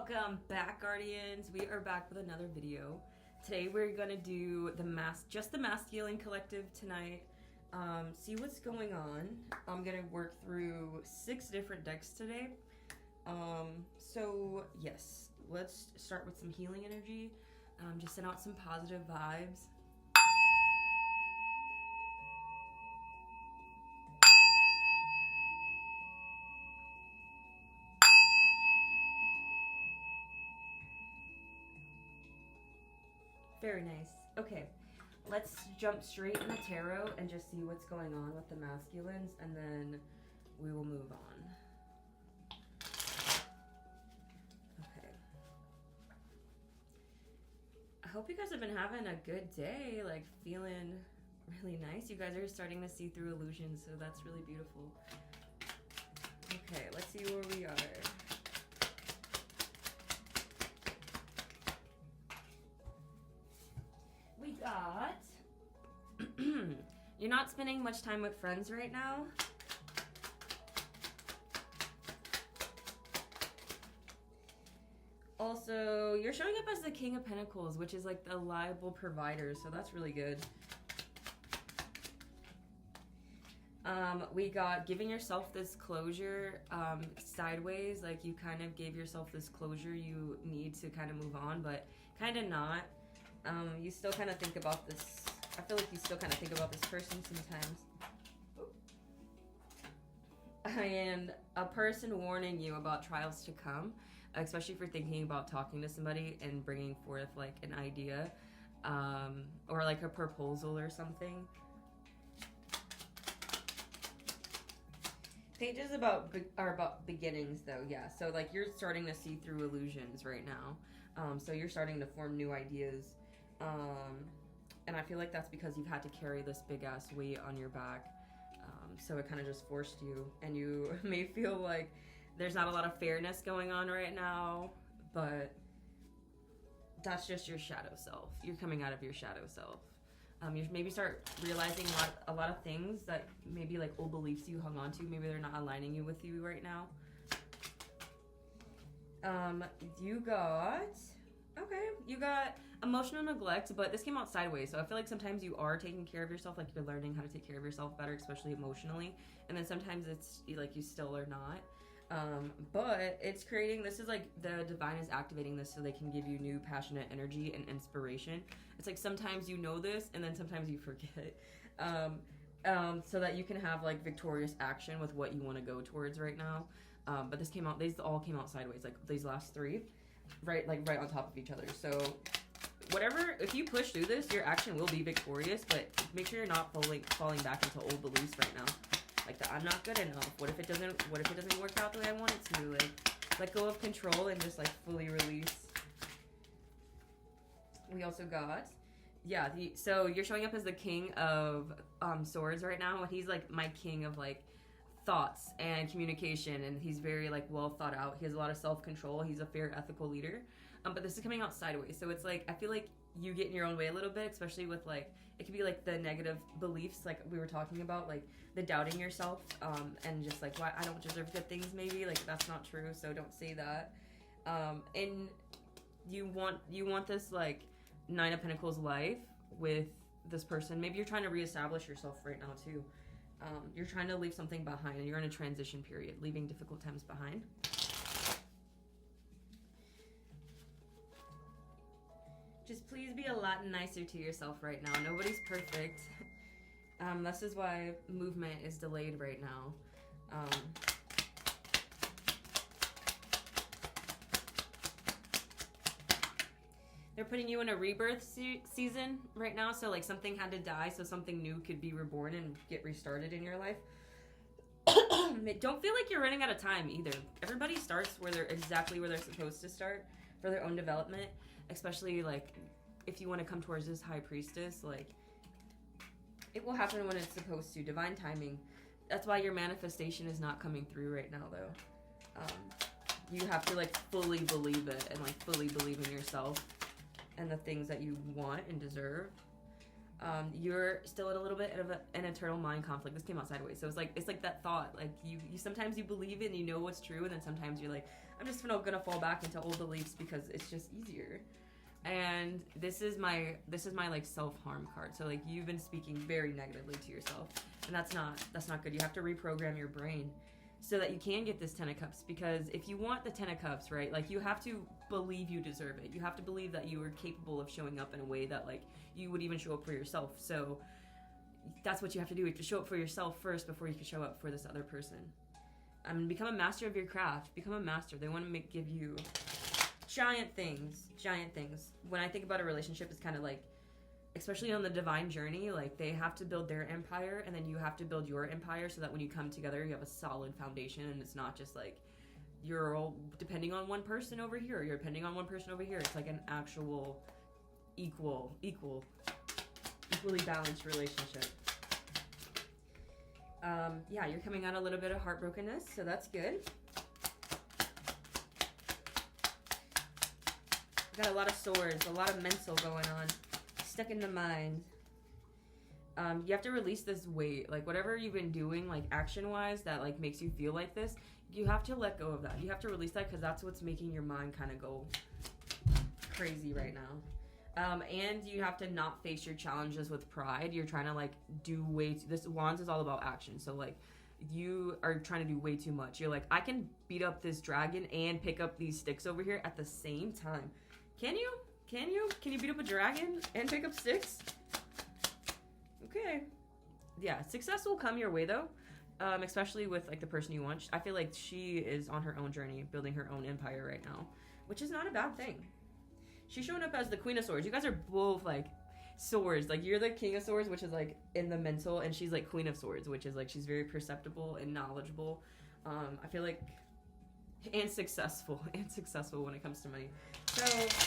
Welcome back, Guardians. We are back with another video. Today we're gonna do just the Masculine Collective tonight. See what's going on. I'm gonna work through 6 different decks today. So yes, let's start with some healing energy. Just send out some positive vibes. Very nice. Okay, let's jump straight in the tarot and just see what's going on with the masculines, and then we will move on. Okay. I hope you guys have been having a good day, like feeling really nice. You guys are starting to see through illusions, so that's really beautiful. Okay, let's see where we are. We got you're not spending much time with friends right now. Also, you're showing up as the King of Pentacles, which is like the reliable provider, so that's really good. We got giving yourself this closure, sideways, like you kind of gave yourself this closure you need to kind of move on, but kind of not. You still kind of think about this. I feel like you still kind of think about this person sometimes. And a person warning you about trials to come, especially if you're thinking about talking to somebody and bringing forth like an idea, or like a proposal or something. Pages are about beginnings though, yeah. So like you're starting to see through illusions right now. So you're starting to form new ideas. And I feel like that's because you've had to carry this big ass weight on your back. So it kind of just forced you, and you may feel like there's not a lot of fairness going on right now, but that's just your shadow self. You're coming out of your shadow self. You maybe start realizing a lot of things that maybe like old beliefs you hung on to, maybe they're not aligning you with you right now. You got emotional neglect, but this came out sideways, so I feel like sometimes you are taking care of yourself, like you're learning how to take care of yourself better, especially emotionally, and then sometimes it's like you still are not. But it's creating, this is like the divine is activating this so they can give you new passionate energy and inspiration. It's like sometimes you know this and then sometimes you forget, so that you can have like victorious action with what you want to go towards right now. But these all came out sideways, like these last 3 right on top of each other. So whatever, if you push through this, your action will be victorious, but make sure you're not falling back into old beliefs right now. Like the I'm not good enough. What if it doesn't work out the way I want it to? Like let go of control and just like fully release. We also got, yeah, so you're showing up as the King of Swords right now, and he's like my king of like thoughts and communication, and he's very like well thought out. He has a lot of self-control. He's a fair, ethical leader. But this is coming out sideways, so it's like I feel like you get in your own way a little bit, especially with like it could be like the negative beliefs, like we were talking about, like the doubting yourself, and just like why I don't deserve good things. Maybe like that's not true, so don't say that. And you want this like 9 of Pentacles life with this person. Maybe you're trying to reestablish yourself right now too. You're trying to leave something behind, and you're in a transition period, leaving difficult times behind. Just please be a lot nicer to yourself right now. Nobody's perfect. This is why movement is delayed right now. They're putting you in a rebirth season right now, so like something had to die so something new could be reborn and get restarted in your life. Don't feel like you're running out of time either. Everybody starts exactly where they're supposed to start for their own development, especially like if you want to come towards this High Priestess, like it will happen when it's supposed to. Divine timing. That's why your manifestation is not coming through right now though. You have to like fully believe it and like fully believe in yourself and the things that you want and deserve. You're still in a little bit of an eternal mind conflict. This came out sideways, so it's like that thought. Like you sometimes you believe it and you know what's true, and then sometimes you're like, I'm just gonna fall back into old beliefs because it's just easier. And this is my like self-harm card. So like you've been speaking very negatively to yourself, and that's not good. You have to reprogram your brain so that you can get this 10 of cups, because if you want the 10 of cups, right, like you have to believe you deserve it. You have to believe that you are capable of showing up in a way that like you would even show up for yourself. So that's what you have to do. You have to show up for yourself first before you can show up for this other person. Become a master of your craft. Become a master. They want to give you giant things. When I think about a relationship, it's kind of like, especially on the divine journey, like they have to build their empire and then you have to build your empire, so that when you come together you have a solid foundation, and it's not just like you're all depending on one person over here, you're depending on one person over here. It's like an actual equally balanced relationship. Yeah, you're coming out a little bit of heartbrokenness, so that's good. Got a lot of swords, a lot of mental going on. Stuck in the mind. You have to release this weight, like whatever you've been doing, like action wise, that like makes you feel like this, you have to let go of that. You have to release that, because that's what's making your mind kind of go crazy right now. And you have to not face your challenges with pride. You're trying to like do this Wands is all about action, so like you are trying to do way too much. You're like, I can beat up this dragon and pick up these sticks over here at the same time. Can you? Can you beat up a dragon and pick up sticks? Okay. Yeah, success will come your way though, especially with like the person you want. I feel like she is on her own journey, building her own empire right now, which is not a bad thing. She's showing up as the Queen of Swords. You guys are both like swords. Like you're the King of Swords, which is like in the mental, and she's like Queen of Swords, which is like she's very perceptible and knowledgeable. I feel like and successful when it comes to money. So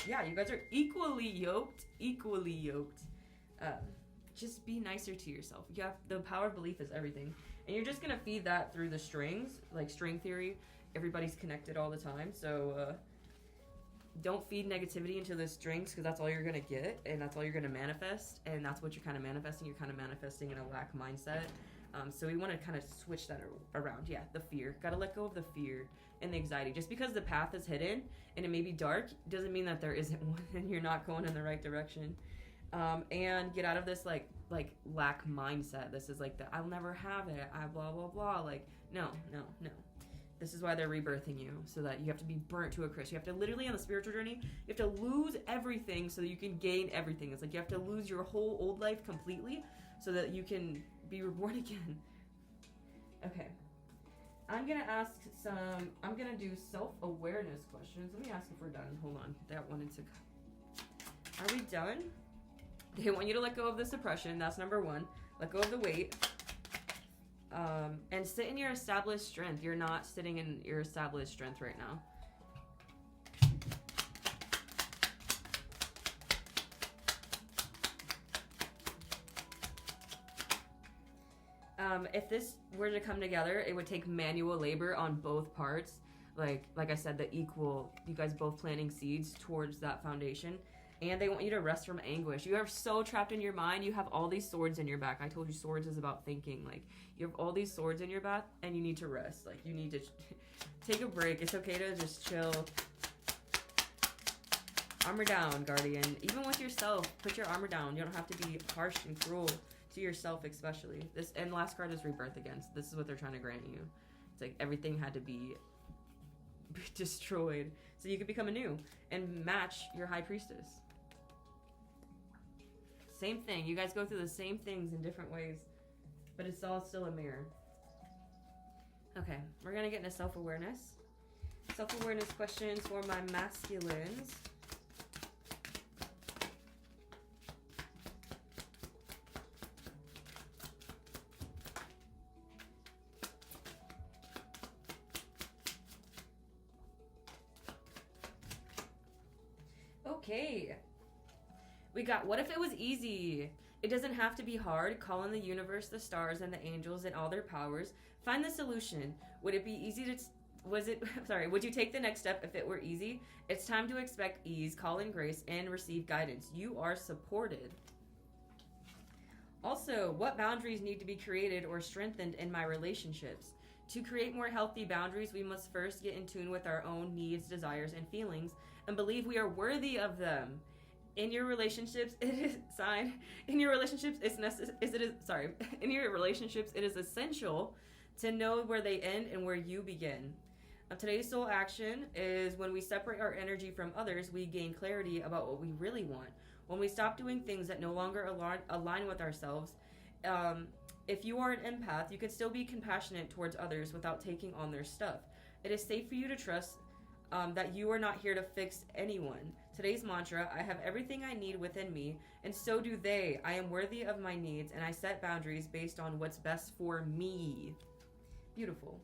yeah, you guys are equally yoked. Just be nicer to yourself. You have the power of belief is everything, and you're just gonna feed that through the strings, like string theory. Everybody's connected all the time, so don't feed negativity into the strings, because that's all you're gonna get, and that's all you're gonna manifest, and that's what you're kind of manifesting. You're kind of manifesting in a lack mindset. So we want to kind of switch that around. Yeah, the fear. Got to let go of the fear and the anxiety. Just because the path is hidden and it may be dark doesn't mean that there isn't one and you're not going in the right direction. And get out of this like lack mindset. This is like the I'll never have it. I blah blah blah. Like no. This is why they're rebirthing you, so that you have to be burnt to a crisp. You have to literally, on the spiritual journey, you have to lose everything so that you can gain everything. It's like you have to lose your whole old life completely so that you can be reborn again. Okay. I'm going to do self-awareness questions. Let me ask if we're done. Hold on. That one into... Are we done? They want you to let go of the suppression. That's number one. Let go of the weight. And sit in your established strength. You're not sitting in your established strength right now. If this were to come together, it would take manual labor on both parts. Like I said, you guys both planting seeds towards that foundation. And they want you to rest from anguish. You are so trapped in your mind. You have all these swords in your back. I told you swords is about thinking. Like, you have all these swords in your back, and you need to rest. Like, you need to take a break. It's okay to just chill. Armor down, Guardian. Even with yourself, put your armor down. You don't have to be harsh and cruel to yourself, especially. And last card is Rebirth again. So this is what they're trying to grant you. It's like everything had to be destroyed so you could become anew and match your High Priestess. Same thing. You guys go through the same things in different ways, but it's all still a mirror. Okay, we're gonna get into self-awareness. Self-awareness questions for my masculines. Okay. We got, what if it was easy? It doesn't have to be hard. Call on the universe, the stars, and the angels and all their powers. Find the solution. Would it be easy to... would you take the next step if it were easy? It's time to expect ease, call in grace, and receive guidance. You are supported. Also, what boundaries need to be created or strengthened in my relationships? To create more healthy boundaries, we must first get in tune with our own needs, desires, and feelings and believe we are worthy of them. In your relationships, it is sign. In your relationships, In your relationships, it is essential to know where they end and where you begin. Today's soul action is when we separate our energy from others, we gain clarity about what we really want. When we stop doing things that no longer align with ourselves, if you are an empath, you can still be compassionate towards others without taking on their stuff. It is safe for you to trust that you are not here to fix anyone. Today's mantra: I have everything I need within me, and so do they. I am worthy of my needs, and I set boundaries based on what's best for me. Beautiful.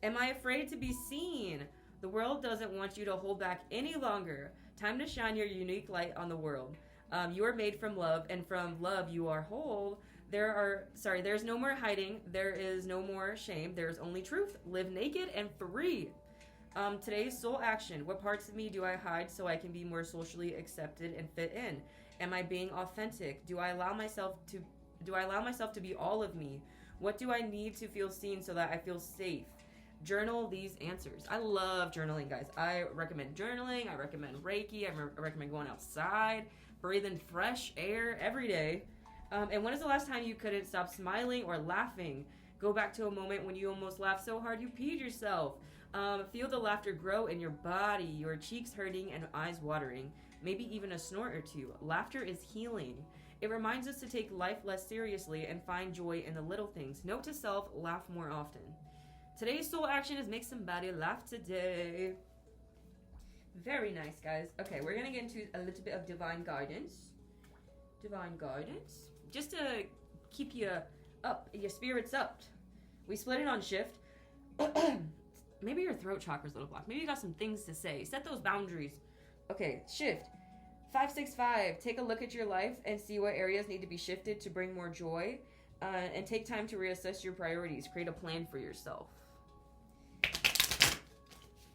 Am I afraid to be seen? The world doesn't want you to hold back any longer. Time to shine your unique light on the world. You are made from love, and from love you are whole. There's no more hiding. There is no more shame. There is only truth. Live naked and free. Today's soul action. What parts of me do I hide so I can be more socially accepted and fit in? Am I being authentic? Do I allow myself to be all of me? What do I need to feel seen so that I feel safe? Journal these answers. I love journaling, guys. I recommend journaling. I recommend Reiki. I recommend going outside, breathing fresh air every day. And when is the last time you couldn't stop smiling or laughing? Go back to a moment when you almost laughed so hard you peed yourself. Feel the laughter grow in your body, your cheeks hurting and eyes watering, maybe even a snort or two. Laughter is healing. It reminds us to take life less seriously and find joy in the little things. Note to self, laugh more often. Today's soul action is make somebody laugh today. Very nice, guys. Okay, we're going to get into a little bit of divine guidance. Divine guidance. Just to keep you up, your spirits up. We split it on shift. Maybe your throat chakra's a little blocked. Maybe you got some things to say. Set those boundaries. Okay, shift. 565. Take a look at your life and see what areas need to be shifted to bring more joy. And take time to reassess your priorities. Create a plan for yourself.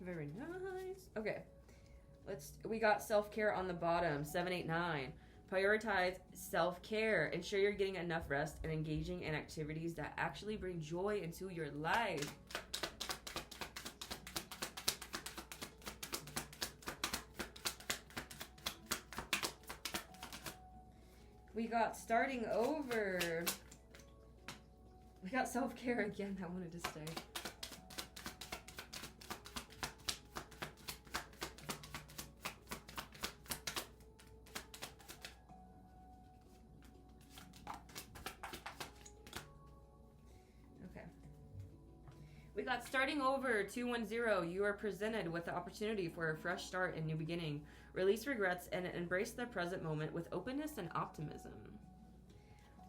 Very nice. Okay. We got self-care on the bottom. 789. Prioritize self-care. Ensure you're getting enough rest and engaging in activities that actually bring joy into your life. We got starting over. We got self-care again. I wanted to stay. We got starting over, 210. You are presented with the opportunity for a fresh start and new beginning. Release regrets and embrace the present moment with openness and optimism.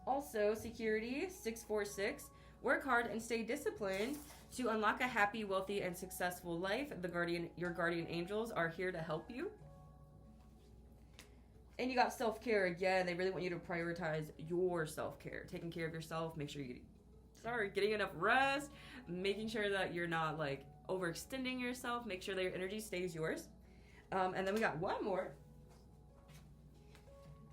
Also, security, 646. Work hard and stay disciplined to unlock a happy, wealthy, and successful life. Your guardian angels are here to help you. And you got self-care again. They really want you to prioritize your self-care. Taking care of yourself. Make sure getting enough rest. Making sure that you're not like overextending yourself. Make sure that your energy stays yours. And then we got one more.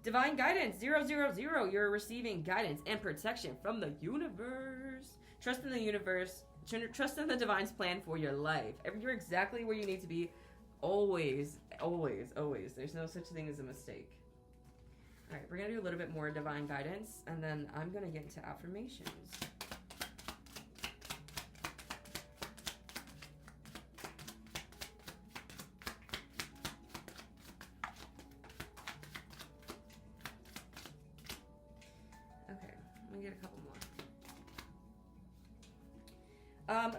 Divine guidance, 000. You're receiving guidance and protection from the universe. Trust in the universe. Trust in the divine's plan for your life. You're exactly where you need to be. Always, always, always. There's no such thing as a mistake. All right, we're going to do a little bit more divine guidance, and then I'm going to get into affirmations. Get a couple more.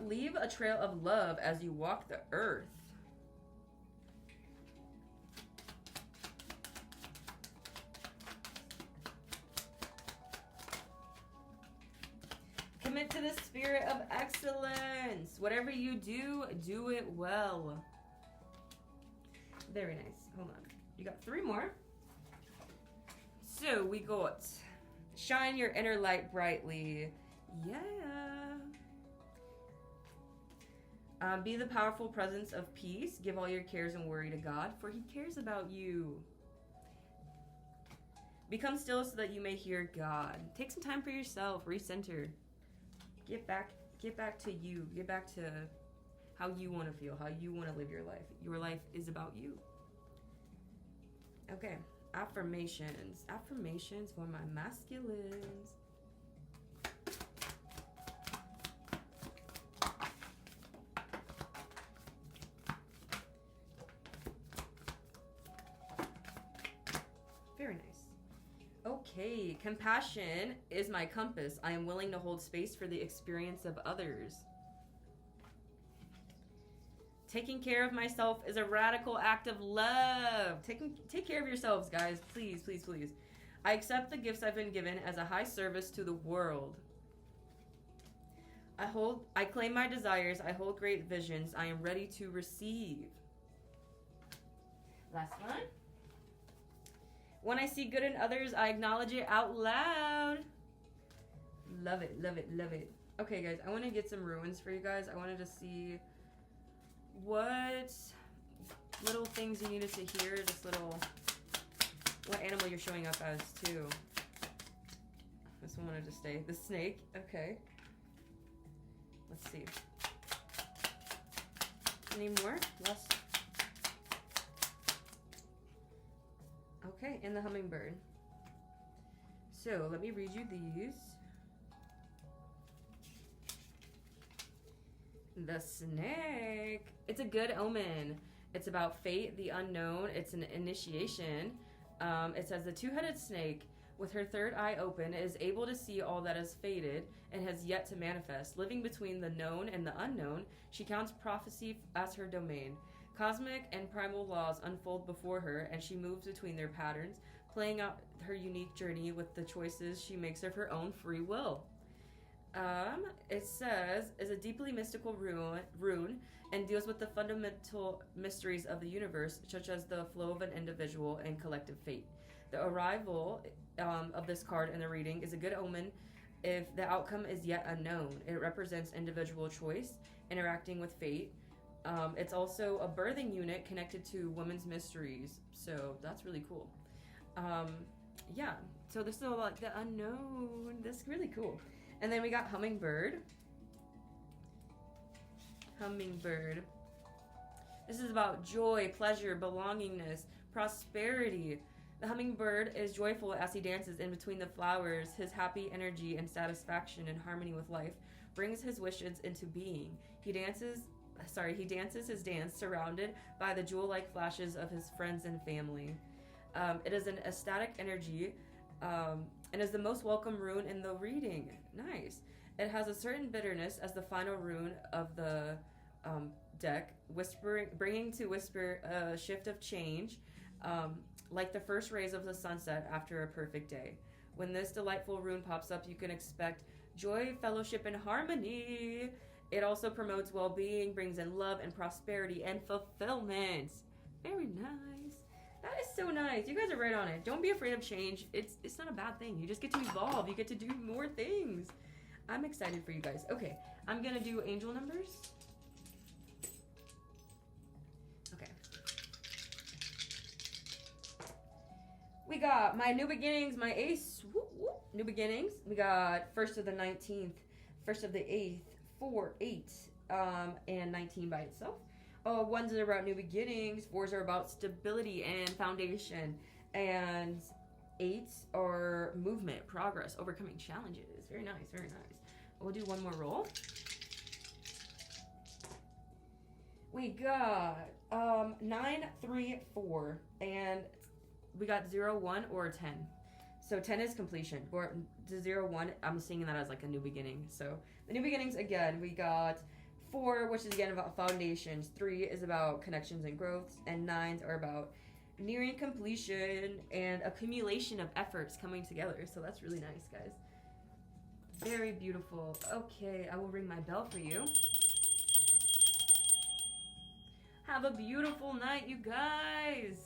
Leave a trail of love as you walk the earth. Commit to the spirit of excellence. Whatever you do, do it well. Very nice. Hold on. You got 3 more. So we got shine your inner light brightly. Yeah. Be the powerful presence of peace. Give all your cares and worry to God, for He cares about you. Become still so that you may hear God. Take some time for yourself. Recenter. Get back to you. Get back to how you want to feel, how you want to live your life. Your life is about you. Okay. Affirmations. Affirmations for my masculines. Very nice. Okay, compassion is my compass. I am willing to hold space for the experience of others. Taking care of myself is a radical act of love. Take care of yourselves, guys. Please, please, please. I accept the gifts I've been given as a high service to the world. I claim my desires. I hold great visions. I am ready to receive. Last one. When I see good in others, I acknowledge it out loud. Love it, love it, love it. Okay, guys, I want to get some ruins for you guys. I wanted to see what little things you needed to hear. Just little, what animal you're showing up as, too. This one wanted to stay. The snake, okay. Let's see. Any more? Less? Okay, and the hummingbird. So, let me read you these. The snake. It's a good omen. It's about fate, the unknown. It's an initiation. It says the two-headed snake, with her third eye open, is able to see all that is fated and has yet to manifest. Living between the known and the unknown, she counts prophecy as her domain. Cosmic and primal laws unfold before her, and she moves between their patterns, playing out her unique journey with the choices she makes of her own free will. It says, is a deeply mystical rune and deals with the fundamental mysteries of the universe, such as the flow of an individual and collective fate. The arrival of this card in the reading is a good omen if the outcome is yet unknown. It represents individual choice, interacting with fate. It's also a birthing unit connected to women's mysteries, so that's really cool. Yeah, so this is all like the unknown. This is really cool. And then we got hummingbird. Hummingbird. This is about joy, pleasure, belongingness, prosperity. The hummingbird is joyful as he dances in between the flowers. His happy energy and satisfaction in harmony with life brings his wishes into being. He dances his dance surrounded by the jewel-like flashes of his friends and family. It is an ecstatic energy and is the most welcome rune in the reading. Nice. It has a certain bitterness as the final rune of the deck, bringing to whisper a shift of change, like the first rays of the sunset after a perfect day. When this delightful rune pops up, you can expect joy, fellowship, and harmony. It also promotes well-being, brings in love and prosperity and fulfillment. Very nice. That is so nice. You guys are right on it. Don't be afraid of change. It's not a bad thing. You just get to evolve. You get to do more things. I'm excited for you guys. Okay, I'm going to do angel numbers. Okay. We got my new beginnings, my ace. Whoop, whoop. New beginnings. We got 1st of the 19th, 1st of the 8th, 4, 8, and 19 by itself. Ones are about new beginnings, 4s are about stability and foundation, and 8s are movement, progress, overcoming challenges. Very nice, very nice. We'll do one more roll. We got 9, 3, 4, and we got 0, 1, or 10. So 10 is completion. Or 0, 1, I'm seeing that as like a new beginning. So the new beginnings, again, we got 4, which is again about foundations. 3 is about connections and growths. And 9s are about nearing completion and accumulation of efforts coming together. So that's really nice, guys. Very beautiful. Okay, I will ring my bell for you. Have a beautiful night, you guys.